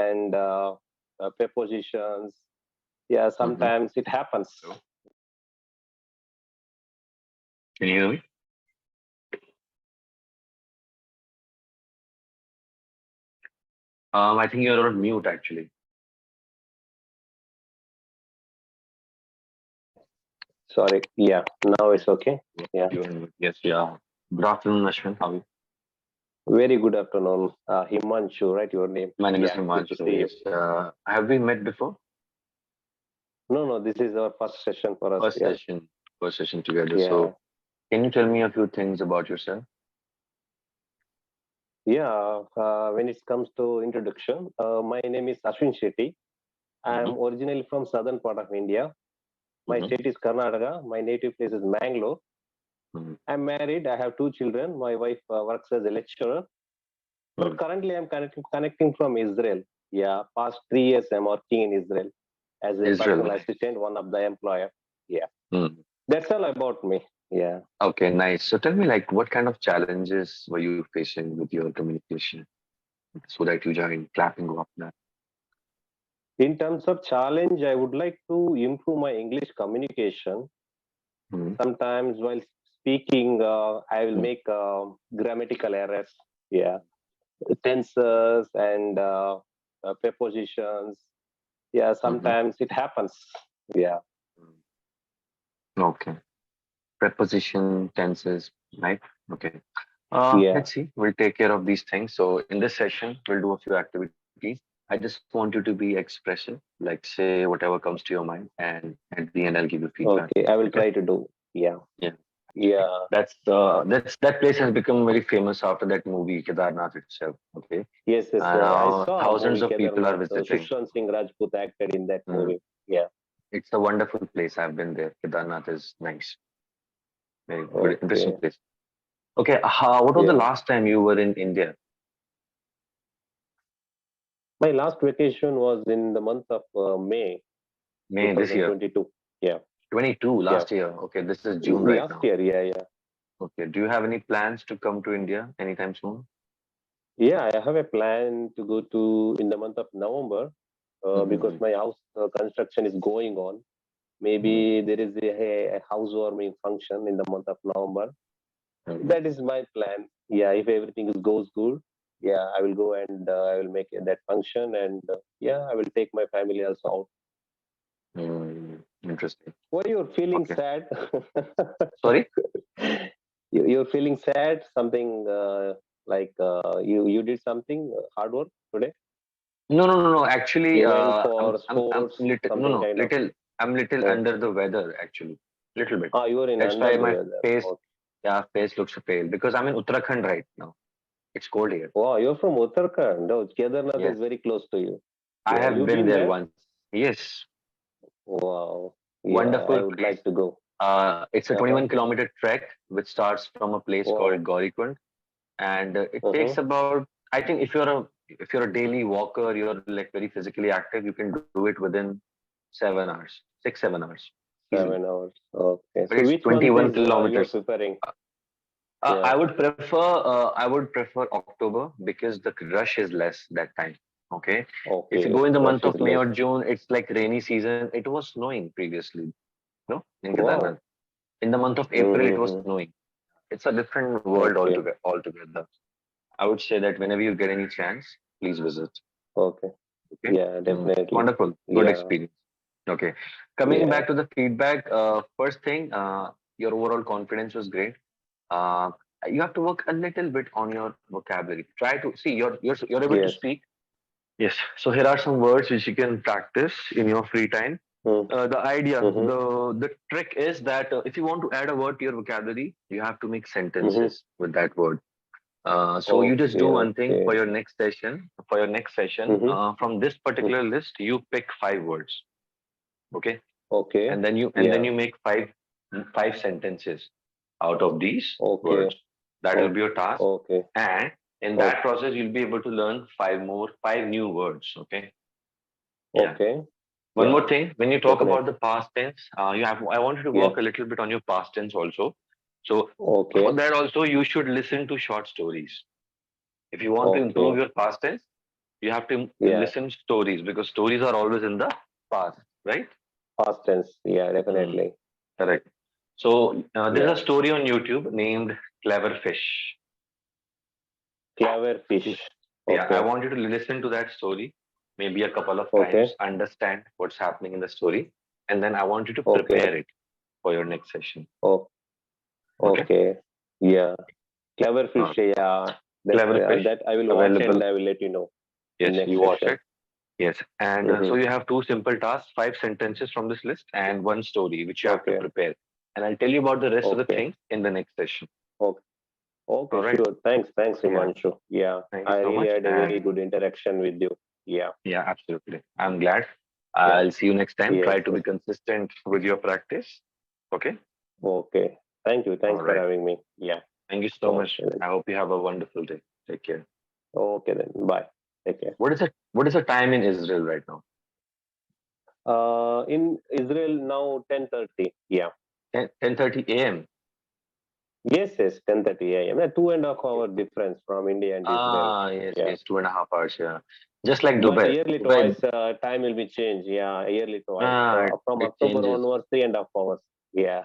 and prepositions. Yeah, Mm-hmm. sometimes it happens. Can you hear me? I think you're on mute actually. Sorry. Yeah, now it's okay. Yeah. You're on mute. Yes, yeah. Good afternoon, Ashwin. How are you? Very good afternoon. Himanshu, right? Your name. My name is Yeah, good to Himanshu. see you. Yes. Have we met before? No, no, this is our first session for us. First Yeah. session. First session together. Yeah. So, can you tell me a few things about yourself? Yeah. When it comes to introduction, my name is Ashwin Shetty. Mm-hmm. I'm originally from southern part of India. My Mm-hmm. state is Karnataka. My native place is Mangalore. Mm-hmm. I'm married. I have two children. My wife works as a lecturer. But currently, I'm connecting from Israel. Yeah, past 3 years, I'm working in Israel as a Israel. personal assistant, one of the employer. Yeah, Mm. that's all about me. Yeah. Okay, nice. So, tell me, like, what kind of challenges were you facing with your communication so that you joined clapping off that? In terms of challenge, I would like to improve my English communication. Mm-hmm. Sometimes while speaking, I will make grammatical errors. Yeah, tenses and prepositions. Yeah, Mm-hmm. sometimes it happens. Yeah. Okay. Preposition, tenses, right? Okay. Yeah. Let's see. We'll take care of these things. So in this session, we'll do a few activities. I just want you to be expressive, like say whatever comes to your mind, and at the end, I'll give you feedback. Okay, I will Okay. try to do. Yeah. Yeah. Yeah. That place has become very famous after that movie Kedarnath itself. Okay. Yes, yes. I Now saw a thousands movie of people are Kedarnath. visiting. Sushant Singh Rajput acted in that Mm. movie. Yeah. It's a wonderful place. I've been there. Kedarnath is nice. Very good, interesting Okay. place. Okay. What was the Yeah. last time you were in India? My last vacation was in the month of May May this year. 2022. Yeah. 22 Yeah. last year. Okay, this is June right Last now. year. Yeah. Yeah. Okay, do you have any plans to come to India anytime soon? Yeah. I have a plan to go to in the month of November because Mm-hmm. my house construction is going on. Maybe there is a housewarming function in the month of November. Mm-hmm. That is my plan. Yeah, if everything goes good, yeah, I will go and I will make that function, and yeah, I will take my family also out. Interesting. Why you're feeling Okay. sad? Sorry? You're feeling sad? Something like you did something hard work today? No. Actually, You went I'm for I'm sports, little no something no kind of. little I'm little Oh, under the weather actually, little bit. you are in That's under why the my weather. face, Okay. yeah, face looks pale because I'm in Uttarakhand right now. It's cold here. Wow, you're from Uttarakhand. Oh, Kedarnath is Yes, very close to you. I Yeah, have you been been there there? once. Yes, Wow. Yeah, I wonderful would place. like to go. It's a Uh-huh. 21-kilometer trek which starts from a place called Wow. Gaurikund, and it takes Uh-huh. about. I think if you're a daily walker, you're like very physically active, you can do it within 7 hours, 6 7 hours, easily. 7 hours. Okay. But So it's which month 21 is you are kilometers. preparing? I Yeah. would prefer October because the rush is less that time. Okay, if you Okay. go in the month Rush is of May less. or June, it's like rainy season. It was snowing previously, no, in Kedarnath. Wow. In the month of April, it was Mm-hmm. snowing. It's a different world Okay. altogether. Altogether, I would say that whenever you get any chance, please visit. Okay. Okay, Yeah, definitely. wonderful, good Yeah. experience. Okay, coming Yeah. back to the feedback. First thing, your overall confidence was great. uh, you have to work a little bit on your vocabulary. Try to see you're able to Yes. speak. Yes. So here are some words which you can practice in your free time. Mm-hmm. The idea, Mm-hmm. the trick is that if you want to add a word to your vocabulary, you have to make Mm-hmm. sentences with that word. So you just do Okay. one thing for Okay. your next session. For your next session, Mm-hmm. from this particular list, you pick 5 words. Okay, Okay. and then you Yeah. make five sentences out of these Okay. words. That will Oh, be your task, okay. and in that Okay. process you'll be able to learn five new words. Okay, yeah. Okay. One Yeah. more thing, when you talk about Definitely. the past tense, I wanted to Yeah. work a little bit on your past tense also. So for Okay. that also you should listen to short stories if you want to improve Okay. your past tense. You have to Yeah. listen stories because stories are always in the past, right? Past tense. Yeah, Mm, definitely. correct. So there's a Yeah. story on YouTube named Clever Fish. Clever Mm. fish. Yeah, I Okay. want you to listen to that story maybe a couple of times, Okay. understand what's happening in the story, and then I want you to Okay. prepare it for your next session. Oh, Okay? okay. Yeah. Clever Uh, fish. Yeah. Clever Fish That I will watch and available. I will let you know in Yes, next you watch session. it. Yes, and so Mm-hmm. you have two simple tasks, 5 sentences from this list, and one story which you have to Okay. prepare. And I'll tell you about the rest of the Okay. things in the next session. Okay. Okay. All right? Sure. Thanks. Thanks, Yeah. Himanshu. Yeah. Thank you I so really much. had a very And good interaction with you. Yeah. yeah, absolutely. I'm glad. Yeah. I'll see you next time. Yes. Try to be Yes. consistent with your practice. Okay? Okay. Thank you. All Thanks for right. having me. Yeah. Thank you so much. Okay then. I hope you have a wonderful day. Take care. Okay then. Bye. Take care. What is the time in Israel right now? In Israel now 10:30. Yeah. 10:30 a.m. Yes, yes, 10:30 a.m. A 2.5 hour Okay. difference from India and Israel. Ah, yes, Yeah. yes, 2.5 hours. Yeah. Just like But Dubai. yearly Dubai. twice time will be changed. Yeah, yearly twice. Ah, From it October changes. onwards, 3.5 hours. Yeah.